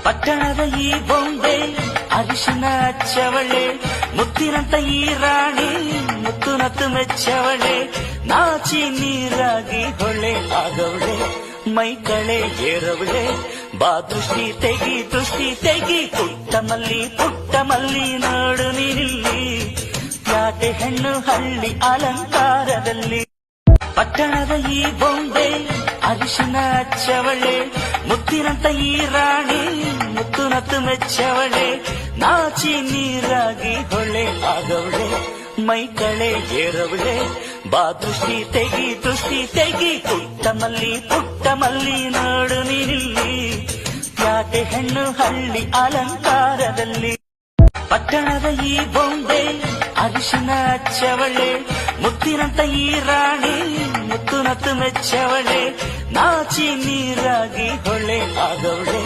ಪಟ್ಟಣದ ಈ ಬೊಂಬೆ ಅರಿಶಿನ ಹಚ್ಚವಳೆ, ಮುತ್ತಿನಂತ ಈ ರಾಣಿ ಮುತ್ತು ನತ್ತು ಮೆಚ್ಚವಳೆ, ನಾಚಿ ನೀರಾಗಿ ಹೊಳೆ ಆಗವಳೆ, ಮೈ ಕಳೆ ಏರವಳೆ, ಬಾ ದೃಷ್ಟಿ ತೆಗಿ ಪುಟ್ಟ ಮಲ್ಲಿ ನೋಡು ನೀನಿಲ್ಲಿ, ಪ್ಯಾಟೆ ಹೆಣ್ಣು ಹಳ್ಳಿ ಅಲಂಕಾರದಲ್ಲಿ. ಪಟ್ಟಣದ ಈ ಬೊಂಬೆ ಅರಿಶಿನ ಹಚ್ಚವಳೆ, ಮುತ್ತಿನಂತ ಈ ರಾಣಿ ಮುತ್ತು ನತ್ತು ಮೆಚ್ಚವಳೆ, ನಾಚಿ ನೀರಾಗಿ ಹೊಳೆ ಆಗವಳೆ, ಮೈ ಕಳೆ ಏರವಳೆ, ಬಾ ದೃಷ್ಟಿ ತೆಗಿ ಪುಟ್ಟ ಮಲ್ಲಿ ನೋಡು ನೀನಿಲ್ಲಿ, ಪ್ಯಾಟೆ ಹೆಣ್ಣು ಹಳ್ಳಿ ಅಲಂಕಾರದಲ್ಲಿ. ಪಟ್ಟಣದ ಈ ಬೊಂಬೆ ಅರಿಶಿನ ಹಚ್ಚವಳೆ, ಮುತ್ತಿನಂತ ಈ ರಾಣಿ ಮುತ್ತು ನತ್ತು ಮೆಚ್ಚವಳೆ, ನಾಚಿ ನೀರಾಗಿ ಹೊಳೆ ಆಗವಳೆ,